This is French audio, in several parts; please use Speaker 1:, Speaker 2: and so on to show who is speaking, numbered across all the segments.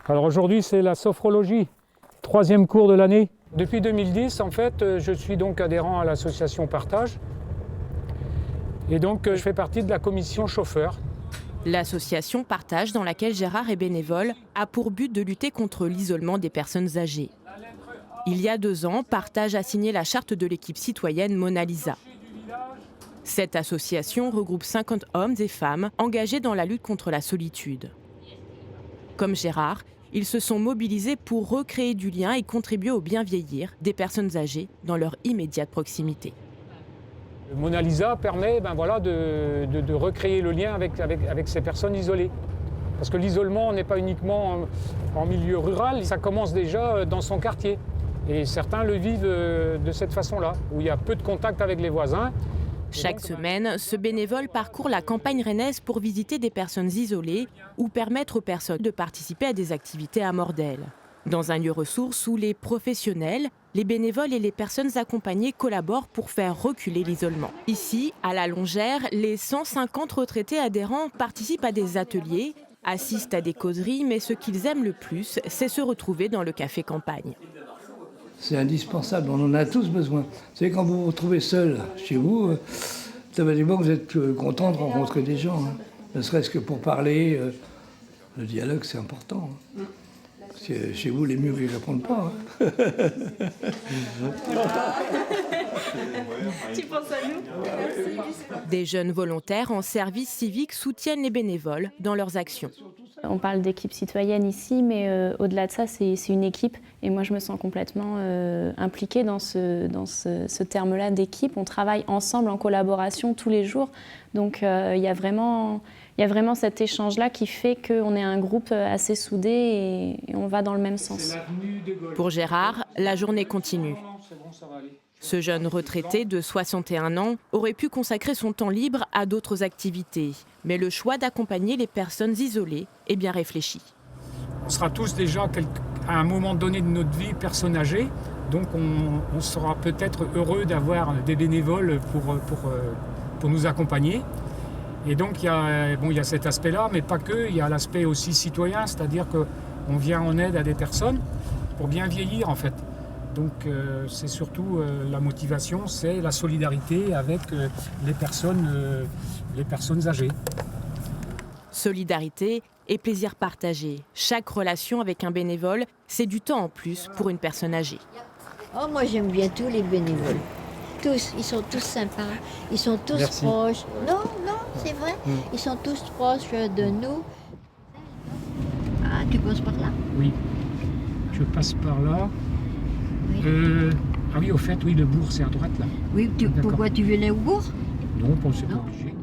Speaker 1: Alors aujourd'hui, c'est la sophrologie, 3e cours de l'année. Depuis 2010, en fait, je suis donc adhérent à l'association Partage. Et donc, je fais partie de la commission chauffeur.
Speaker 2: L'association Partage, dans laquelle Gérard est bénévole, a pour but de lutter contre l'isolement des personnes âgées. Il y a 2 ans, Partage a signé la charte de l'équipe citoyenne Mona Lisa. Cette association regroupe 50 hommes et femmes engagés dans la lutte contre la solitude. Comme Gérard, ils se sont mobilisés pour recréer du lien et contribuer au bien vieillir des personnes âgées dans leur immédiate proximité.
Speaker 1: Mona Lisa permet de recréer le lien avec ces personnes isolées. Parce que l'isolement n'est pas uniquement en milieu rural, ça commence déjà dans son quartier. Et certains le vivent de cette façon-là, où il y a peu de contact avec les voisins.
Speaker 2: Chaque semaine, ce bénévole parcourt la campagne rennaise pour visiter des personnes isolées ou permettre aux personnes de participer à des activités à Mordel. Dans un lieu ressource où les professionnels, les bénévoles et les personnes accompagnées collaborent pour faire reculer l'isolement. Ici, à la Longère, les 150 retraités adhérents participent à des ateliers, assistent à des causeries, mais ce qu'ils aiment le plus, c'est se retrouver dans le café campagne.
Speaker 3: C'est indispensable, on en a tous besoin. Vous savez, quand vous vous retrouvez seul chez vous, automatiquement vous êtes content de rencontrer des gens. Ne serait-ce que pour parler, le dialogue c'est important. Parce que chez vous, les murs ils ne répondent pas.
Speaker 2: Tu penses à nous? Des jeunes volontaires en service civique soutiennent les bénévoles dans leurs actions.
Speaker 4: On parle d'équipe citoyenne ici, mais au-delà de ça, c'est une équipe. Et moi, je me sens complètement impliquée dans ce terme-là d'équipe. On travaille ensemble, en collaboration, tous les jours. Donc, il y a vraiment cet échange-là qui fait qu'on est un groupe assez soudé et on va dans le même sens.
Speaker 2: Pour Gérard, la journée continue. Ce jeune retraité de 61 ans aurait pu consacrer son temps libre à d'autres activités. Mais le choix d'accompagner les personnes isolées est bien réfléchi.
Speaker 1: On sera tous déjà, à un moment donné de notre vie, personnes âgées. Donc on sera peut-être heureux d'avoir des bénévoles pour nous accompagner. Et donc il y a cet aspect-là, mais pas que. Il y a l'aspect aussi citoyen, c'est-à-dire qu'on vient en aide à des personnes pour bien vieillir en fait. Donc c'est surtout la motivation, c'est la solidarité avec les personnes âgées.
Speaker 2: Solidarité et plaisir partagé. Chaque relation avec un bénévole, c'est du temps en plus pour une personne âgée.
Speaker 5: Oh, moi j'aime bien tous les bénévoles. Tous, ils sont tous sympas, ils sont tous proches. Non, c'est vrai, ils sont tous proches de nous. Ah, tu passes par là?
Speaker 1: Oui, je passe par là.
Speaker 5: Oui.
Speaker 1: Ah oui, au fait, oui, le bourg, c'est à droite, là.
Speaker 5: Oui, pourquoi tu venais au bourg?
Speaker 1: Non, c'est pas obligé.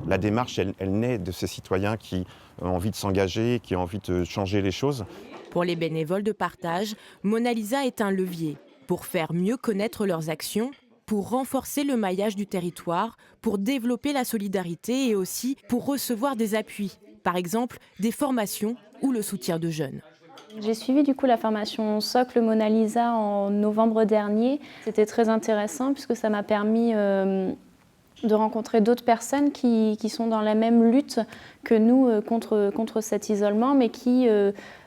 Speaker 6: La démarche, elle naît de ces citoyens qui ont envie de s'engager, qui ont envie de changer les choses.
Speaker 2: Pour les bénévoles de Partage, Mona Lisa est un levier pour faire mieux connaître leurs actions, pour renforcer le maillage du territoire, pour développer la solidarité et aussi pour recevoir des appuis, par exemple des formations ou le soutien de jeunes.
Speaker 4: J'ai suivi du coup la formation Socle Mona Lisa en novembre dernier. C'était très intéressant puisque ça m'a permis de rencontrer d'autres personnes qui sont dans la même lutte que nous contre cet isolement, mais qui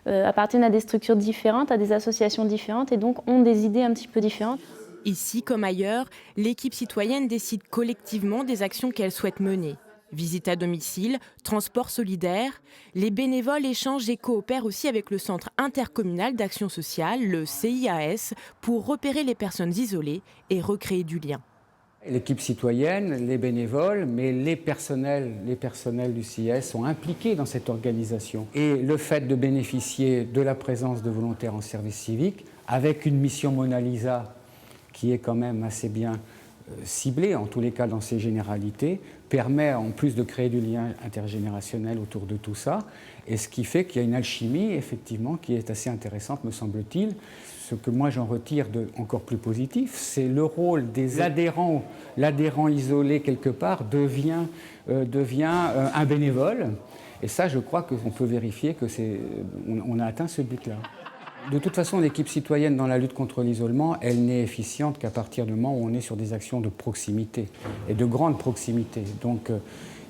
Speaker 4: appartiennent à des structures différentes, à des associations différentes et donc ont des idées un petit peu différentes.
Speaker 2: Ici comme ailleurs, l'équipe citoyenne décide collectivement des actions qu'elle souhaite mener. Visite à domicile, transport solidaire, les bénévoles échangent et coopèrent aussi avec le Centre intercommunal d'action sociale, le CIAS, pour repérer les personnes isolées et recréer du lien.
Speaker 7: L'équipe citoyenne, les bénévoles, mais les personnels du CIAS sont impliqués dans cette organisation. Et le fait de bénéficier de la présence de volontaires en service civique, avec une mission Mona Lisa qui est quand même assez bien ciblée, en tous les cas dans ses généralités, permet en plus de créer du lien intergénérationnel autour de tout ça, et ce qui fait qu'il y a une alchimie, effectivement, qui est assez intéressante, me semble-t-il. Ce que moi j'en retire de encore plus positif, c'est le rôle des adhérents. L'adhérent isolé, quelque part, devient un bénévole, et ça, je crois qu'on peut vérifier qu'on a atteint ce but-là. De toute façon, l'équipe citoyenne dans la lutte contre l'isolement, elle n'est efficiente qu'à partir du moment où on est sur des actions de proximité, et de grande proximité. Donc,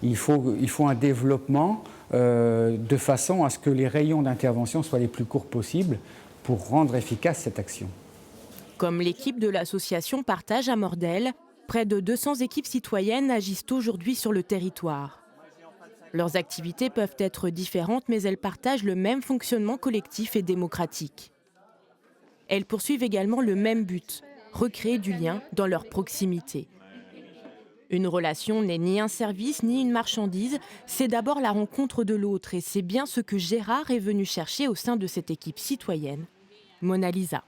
Speaker 7: Il faut un développement de façon à ce que les rayons d'intervention soient les plus courts possibles pour rendre efficace cette action.
Speaker 2: Comme l'équipe de l'association Partage à Mordel, près de 200 équipes citoyennes agissent aujourd'hui sur le territoire. Leurs activités peuvent être différentes, mais elles partagent le même fonctionnement collectif et démocratique. Elles poursuivent également le même but, recréer du lien dans leur proximité. Une relation n'est ni un service ni une marchandise, c'est d'abord la rencontre de l'autre et c'est bien ce que Gérard est venu chercher au sein de cette équipe citoyenne, Mona Lisa.